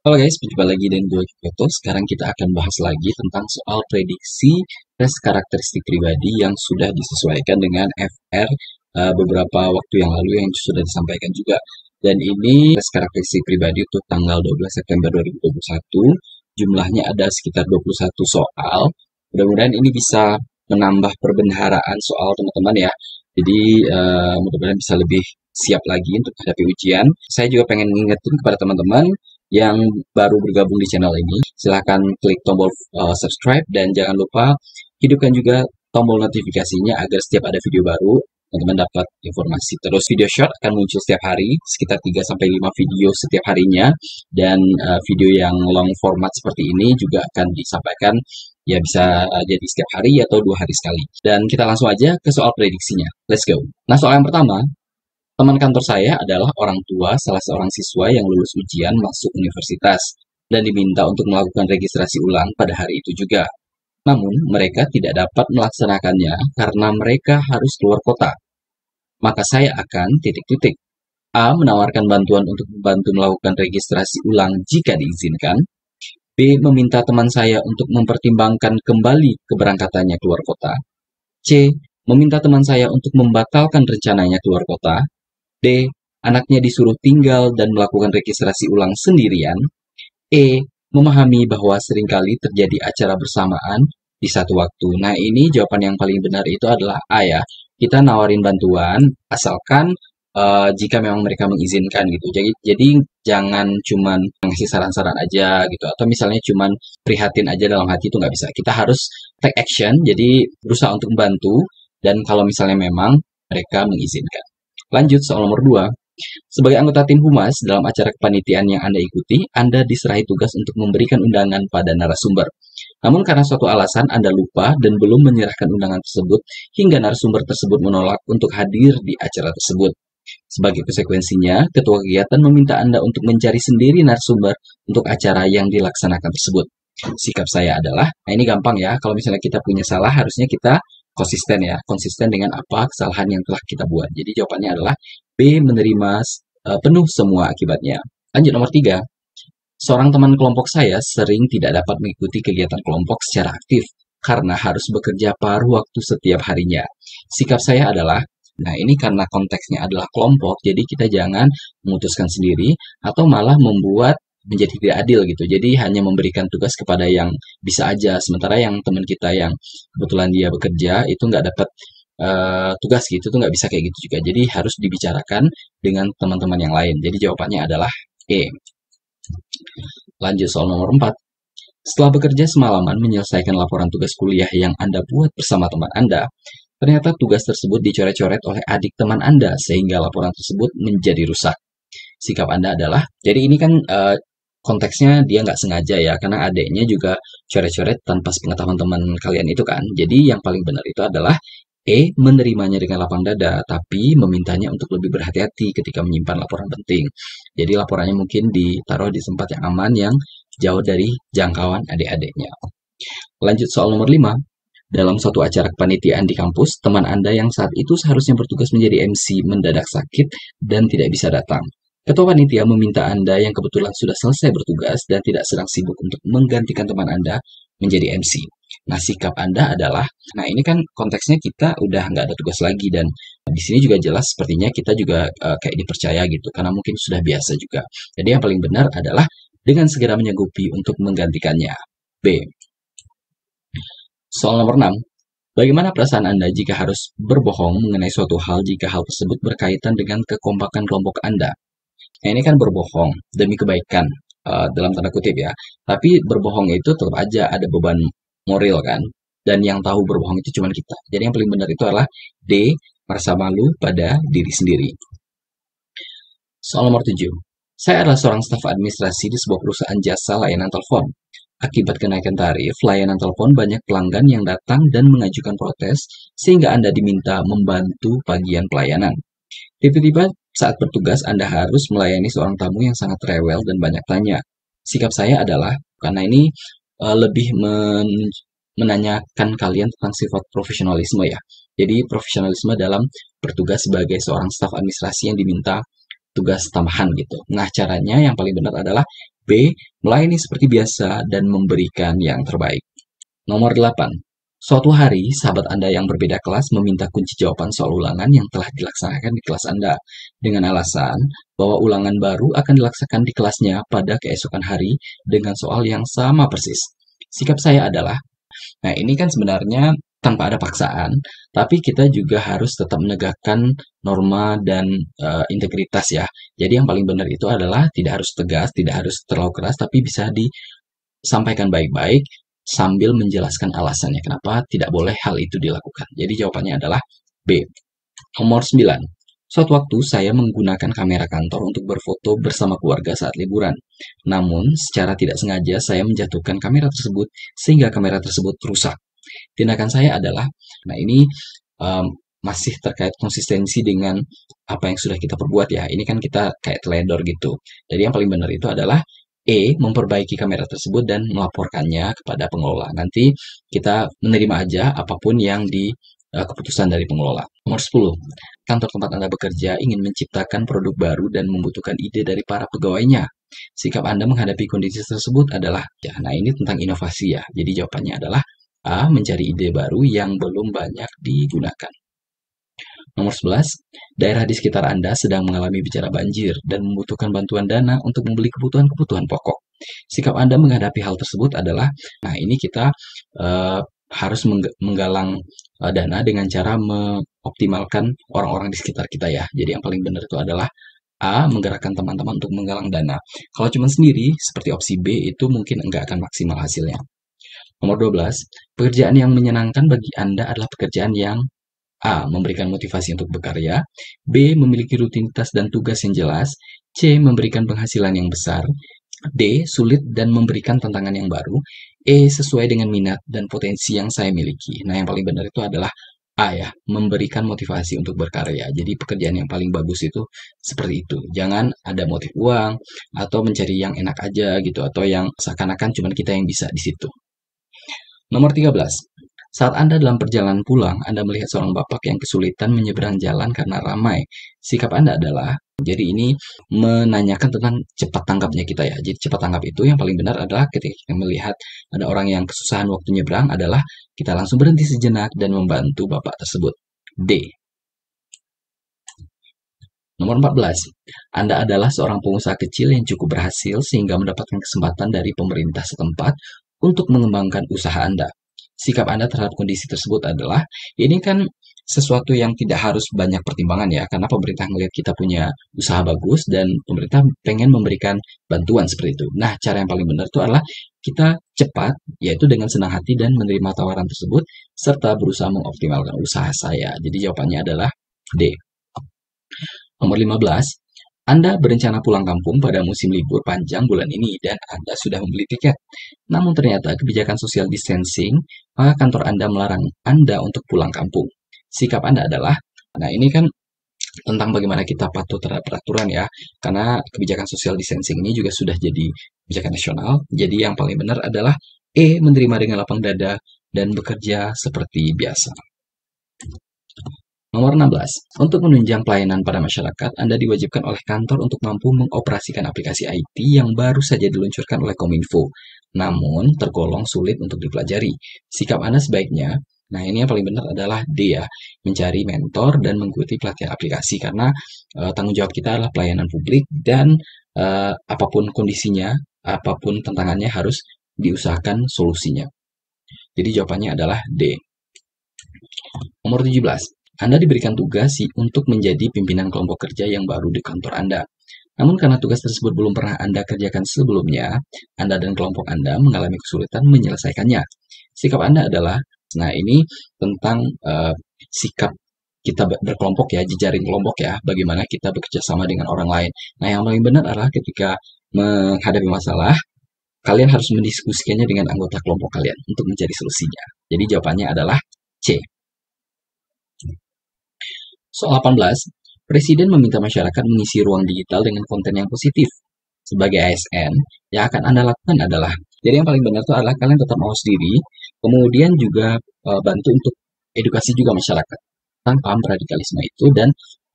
Halo guys, berjumpa lagi dengan gue Kyoto. Sekarang kita akan bahas lagi tentang soal prediksi tes karakteristik pribadi yang sudah disesuaikan dengan FR beberapa waktu yang lalu yang sudah disampaikan juga. Dan ini tes karakteristik pribadi untuk tanggal 12 September 2021. Jumlahnya ada sekitar 21 soal. Mudah-mudahan ini bisa menambah perbendaharaan soal teman-teman ya. Jadi mudah-mudahan bisa lebih siap lagi untuk menghadapi ujian. Saya juga pengen ngingetin kepada teman-teman yang baru bergabung di channel ini, silahkan klik tombol subscribe dan jangan lupa hidupkan juga tombol notifikasinya agar setiap ada video baru, teman-teman dapat informasi. Terus video short akan muncul setiap hari, sekitar 3-5 video setiap harinya, dan video yang long format seperti ini juga akan disampaikan ya bisa jadi setiap hari atau 2 hari sekali. Dan kita langsung aja ke soal prediksinya. Let's go. Nah, soal yang pertama, teman kantor saya adalah orang tua salah seorang siswa yang lulus ujian masuk universitas dan diminta untuk melakukan registrasi ulang pada hari itu juga. Namun, mereka tidak dapat melaksanakannya karena mereka harus keluar kota. Maka saya akan titik-titik. A. Menawarkan bantuan untuk membantu melakukan registrasi ulang jika diizinkan. B. Meminta teman saya untuk mempertimbangkan kembali keberangkatannya keluar kota. C. Meminta teman saya untuk membatalkan rencananya keluar kota. D. Anaknya disuruh tinggal dan melakukan registrasi ulang sendirian. E. Memahami bahwa seringkali terjadi acara bersamaan di satu waktu. Nah, ini jawaban yang paling benar itu adalah A ya. Kita nawarin bantuan asalkan jika memang mereka mengizinkan gitu. Jadi jangan cuman ngasih saran-saran aja gitu. Atau misalnya cuman prihatin aja dalam hati itu nggak bisa. Kita harus take action, jadi berusaha untuk membantu. Dan kalau misalnya memang mereka mengizinkan. Lanjut soal nomor 2. Sebagai anggota tim humas dalam acara kepanitiaan yang Anda ikuti, Anda diserahi tugas untuk memberikan undangan pada narasumber. Namun karena suatu alasan Anda lupa dan belum menyerahkan undangan tersebut hingga narasumber tersebut menolak untuk hadir di acara tersebut. Sebagai konsekuensinya, ketua kegiatan meminta Anda untuk mencari sendiri narasumber untuk acara yang dilaksanakan tersebut. Sikap saya adalah, nah ini gampang ya, kalau misalnya kita punya salah harusnya kita konsisten ya, konsisten dengan apa kesalahan yang telah kita buat. Jadi jawabannya adalah B. Menerima penuh semua akibatnya. Lanjut nomor 3. Seorang teman kelompok saya sering tidak dapat mengikuti kegiatan kelompok secara aktif karena harus bekerja paruh waktu setiap harinya. Sikap saya adalah, nah ini karena konteksnya adalah kelompok, jadi kita jangan memutuskan sendiri atau malah membuat menjadi tidak adil gitu. Jadi hanya memberikan tugas kepada yang bisa aja, sementara yang teman kita yang kebetulan dia bekerja itu nggak dapat tugas gitu tuh nggak bisa kayak gitu juga. Jadi harus dibicarakan dengan teman-teman yang lain. Jadi jawabannya adalah E. Lanjut soal nomor 4. Setelah bekerja semalaman menyelesaikan laporan tugas kuliah yang Anda buat bersama teman Anda, ternyata tugas tersebut dicoret-coret oleh adik teman Anda sehingga laporan tersebut menjadi rusak. Sikap Anda adalah, jadi ini kan konteksnya dia nggak sengaja ya, karena adiknya juga coret-coret tanpa sepengetahuan teman kalian itu kan. Jadi yang paling benar itu adalah E. Menerimanya dengan lapang dada, tapi memintanya untuk lebih berhati-hati ketika menyimpan laporan penting. Jadi laporannya mungkin ditaruh di tempat yang aman, yang jauh dari jangkauan adik-adiknya. Lanjut soal nomor 5. Dalam suatu acara kepanitiaan di kampus, teman Anda yang saat itu seharusnya bertugas menjadi MC mendadak sakit dan tidak bisa datang. Ketua panitia meminta Anda yang kebetulan sudah selesai bertugas dan tidak sedang sibuk untuk menggantikan teman Anda menjadi MC. Nah, sikap Anda adalah, nah ini kan konteksnya kita udah nggak ada tugas lagi dan di sini juga jelas sepertinya kita juga kayak dipercaya gitu karena mungkin sudah biasa juga. Jadi yang paling benar adalah dengan segera menyanggupi untuk menggantikannya. B. Soal nomor 6. Bagaimana perasaan Anda jika harus berbohong mengenai suatu hal jika hal tersebut berkaitan dengan kekompakan kelompok Anda? Nah, ini kan berbohong demi kebaikan, dalam tanda kutip ya. Tapi berbohong itu tetap aja ada beban moral kan. Dan yang tahu berbohong itu cuma kita. Jadi yang paling benar itu adalah D. Merasa malu pada diri sendiri. Soal nomor 7. Saya adalah seorang staf administrasi di sebuah perusahaan jasa layanan telepon. Akibat kenaikan tarif, layanan telepon banyak pelanggan yang datang dan mengajukan protes, sehingga Anda diminta membantu bagian pelayanan. Tiba-tiba saat bertugas Anda harus melayani seorang tamu yang sangat rewel dan banyak tanya. Sikap saya adalah, karena ini lebih menanyakan kalian tentang sifat profesionalisme ya. Jadi profesionalisme dalam bertugas sebagai seorang staf administrasi yang diminta tugas tambahan gitu. Nah, caranya yang paling benar adalah B. melayani seperti biasa, dan memberikan yang terbaik. Nomor 8. Suatu hari, sahabat Anda yang berbeda kelas meminta kunci jawaban soal ulangan yang telah dilaksanakan di kelas Anda, dengan alasan bahwa ulangan baru akan dilaksanakan di kelasnya pada keesokan hari dengan soal yang sama persis. Sikap saya adalah, nah ini kan sebenarnya tanpa ada paksaan, tapi kita juga harus tetap menegakkan norma dan integritas ya. Jadi yang paling benar itu adalah tidak harus tegas, tidak harus terlalu keras, tapi bisa disampaikan baik-baik sambil menjelaskan alasannya kenapa tidak boleh hal itu dilakukan. Jadi jawabannya adalah B. Nomor 9. Suatu waktu saya menggunakan kamera kantor untuk berfoto bersama keluarga saat liburan. Namun, secara tidak sengaja saya menjatuhkan kamera tersebut sehingga kamera tersebut rusak. Tindakan saya adalah, nah ini masih terkait konsistensi dengan apa yang sudah kita perbuat ya. Ini kan kita kayak teledor gitu. Jadi yang paling benar itu adalah memperbaiki kamera tersebut dan melaporkannya kepada pengelola. Nanti kita menerima aja apapun yang keputusan dari pengelola. Nomor 10. Kantor tempat Anda bekerja ingin menciptakan produk baru dan membutuhkan ide dari para pegawainya. Sikap Anda menghadapi kondisi tersebut adalah, ya, nah ini tentang inovasi ya. Jadi jawabannya adalah A. Mencari ide baru yang belum banyak digunakan. Nomor 11. Daerah di sekitar Anda sedang mengalami bencana banjir dan membutuhkan bantuan dana untuk membeli kebutuhan-kebutuhan pokok. Sikap Anda menghadapi hal tersebut adalah, nah ini kita harus menggalang dana dengan cara mengoptimalkan orang-orang di sekitar kita ya. Jadi yang paling benar itu adalah A. Menggerakkan teman-teman untuk menggalang dana. Kalau cuma sendiri, seperti opsi B, itu mungkin enggak akan maksimal hasilnya. Nomor 12. Pekerjaan yang menyenangkan bagi Anda adalah pekerjaan yang A. Memberikan motivasi untuk berkarya. B. Memiliki rutinitas dan tugas yang jelas. C. Memberikan penghasilan yang besar. D. Sulit dan memberikan tantangan yang baru. E. Sesuai dengan minat dan potensi yang saya miliki. Nah, yang paling benar itu adalah A ya, memberikan motivasi untuk berkarya. Jadi pekerjaan yang paling bagus itu seperti itu. Jangan ada motif uang atau mencari yang enak aja gitu atau yang seakan-akan cuma kita yang bisa di situ. Nomor 13. Saat Anda dalam perjalanan pulang, Anda melihat seorang bapak yang kesulitan menyeberang jalan karena ramai. Sikap Anda adalah, jadi ini menanyakan tentang cepat tanggapnya kita ya. Jadi cepat tanggap itu yang paling benar adalah ketika kita melihat ada orang yang kesusahan waktu nyebrang adalah kita langsung berhenti sejenak dan membantu bapak tersebut. D. Nomor 14. Anda adalah seorang pengusaha kecil yang cukup berhasil sehingga mendapatkan kesempatan dari pemerintah setempat untuk mengembangkan usaha Anda. Sikap Anda terhadap kondisi tersebut adalah, ini kan sesuatu yang tidak harus banyak pertimbangan ya, karena pemerintah melihat kita punya usaha bagus dan pemerintah pengen memberikan bantuan seperti itu. Nah, cara yang paling benar itu adalah kita cepat, yaitu dengan senang hati dan menerima tawaran tersebut, serta berusaha mengoptimalkan usaha saya. Jadi jawabannya adalah D. Nomor 15. Anda berencana pulang kampung pada musim libur panjang bulan ini dan Anda sudah membeli tiket. Namun ternyata kebijakan social distancing, maka kantor Anda melarang Anda untuk pulang kampung. Sikap Anda adalah, nah ini kan tentang bagaimana kita patuh terhadap peraturan ya, karena kebijakan social distancing ini juga sudah jadi kebijakan nasional. Jadi yang paling benar adalah E. Menerima dengan lapang dada dan bekerja seperti biasa. Nomor 16. Untuk menunjang pelayanan pada masyarakat, Anda diwajibkan oleh kantor untuk mampu mengoperasikan aplikasi IT yang baru saja diluncurkan oleh Kominfo, namun tergolong sulit untuk dipelajari. Sikap Anda sebaiknya, nah ini yang paling benar adalah D ya, mencari mentor dan mengikuti pelatihan aplikasi, karena tanggung jawab kita adalah pelayanan publik dan apapun kondisinya, apapun tantangannya harus diusahakan solusinya. Jadi jawabannya adalah D. Nomor 17. Anda diberikan tugas untuk menjadi pimpinan kelompok kerja yang baru di kantor Anda. Namun karena tugas tersebut belum pernah Anda kerjakan sebelumnya, Anda dan kelompok Anda mengalami kesulitan menyelesaikannya. Sikap Anda adalah, nah ini tentang sikap kita berkelompok ya, jejaring kelompok ya, bagaimana kita bekerja sama dengan orang lain. Nah yang paling benar adalah ketika menghadapi masalah, kalian harus mendiskusikannya dengan anggota kelompok kalian untuk mencari solusinya. Jadi jawabannya adalah C. Soal 18, Presiden meminta masyarakat mengisi ruang digital dengan konten yang positif. Sebagai ASN, yang akan Anda lakukan adalah, jadi yang paling benar itu adalah kalian tetap mawas diri, kemudian juga bantu untuk edukasi juga masyarakat tentang paham radikalisme itu dan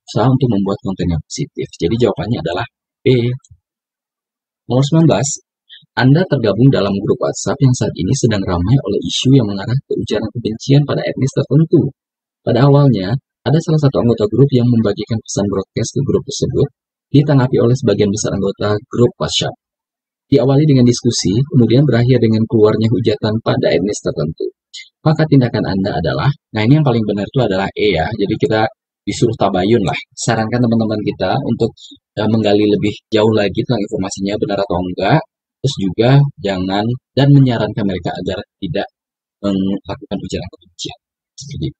usaha untuk membuat konten yang positif. Jadi jawabannya adalah B. Nomor 19, Anda tergabung dalam grup WhatsApp yang saat ini sedang ramai oleh isu yang mengarah ke ujaran kebencian pada etnis tertentu. Pada awalnya, ada salah satu anggota grup yang membagikan pesan broadcast ke grup tersebut, ditanggapi oleh sebagian besar anggota grup WhatsApp. Diawali dengan diskusi, kemudian berakhir dengan keluarnya hujatan pada etnis tertentu. Maka tindakan Anda adalah, nah ini yang paling benar itu adalah E ya, jadi kita disuruh tabayun lah. Sarankan teman-teman kita untuk menggali lebih jauh lagi tentang informasinya benar atau enggak, terus juga jangan dan menyarankan mereka agar tidak melakukan ujaran kebencian. Seperti itu.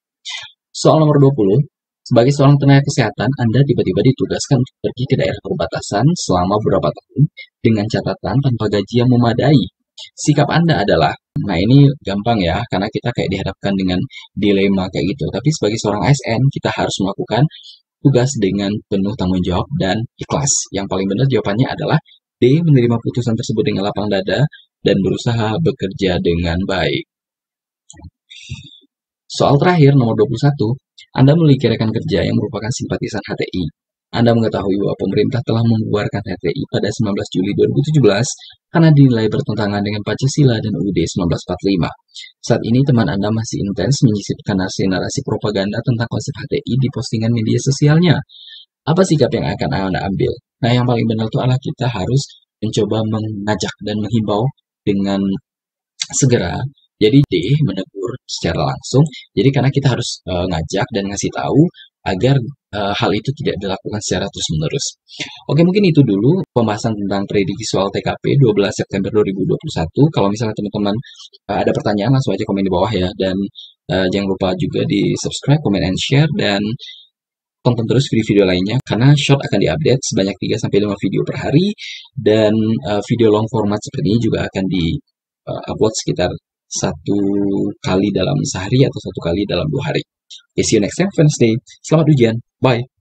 Soal nomor 20, sebagai seorang tenaga kesehatan, Anda tiba-tiba ditugaskan untuk pergi ke daerah perbatasan selama beberapa tahun dengan catatan tanpa gaji yang memadai. Sikap Anda adalah, nah ini gampang ya, karena kita kayak dihadapkan dengan dilema kayak gitu. Tapi sebagai seorang ASN, kita harus melakukan tugas dengan penuh tanggung jawab dan ikhlas. Yang paling benar jawabannya adalah D, menerima putusan tersebut dengan lapang dada dan berusaha bekerja dengan baik. Soal terakhir, nomor 21, Anda memiliki rekan kerja yang merupakan simpatisan HTI. Anda mengetahui bahwa pemerintah telah membubarkan HTI pada 19 Juli 2017 karena dinilai bertentangan dengan Pancasila dan UUD 1945. Saat ini teman Anda masih intens menyisipkan narasi-narasi propaganda tentang konsep HTI di postingan media sosialnya. Apa sikap yang akan Anda ambil? Nah, yang paling benar itu adalah kita harus mencoba mengajak dan menghimbau dengan segera. Jadi D, menegur secara langsung. Jadi karena kita harus ngajak dan ngasih tahu agar hal itu tidak dilakukan secara terus-menerus. Oke, mungkin itu dulu pembahasan tentang prediksi soal TKP 12 September 2021. Kalau misalnya teman-teman ada pertanyaan, langsung aja komen di bawah ya. Dan jangan lupa juga di subscribe, comment, and share. Dan tonton terus video-video lainnya karena short akan diupdate sebanyak 3-5 video per hari. Dan video long format seperti ini juga akan di upload sekitar 1 kali dalam sehari atau 1 kali dalam 2 hari. Okay, see you next time, Wednesday. Selamat ujian. Bye.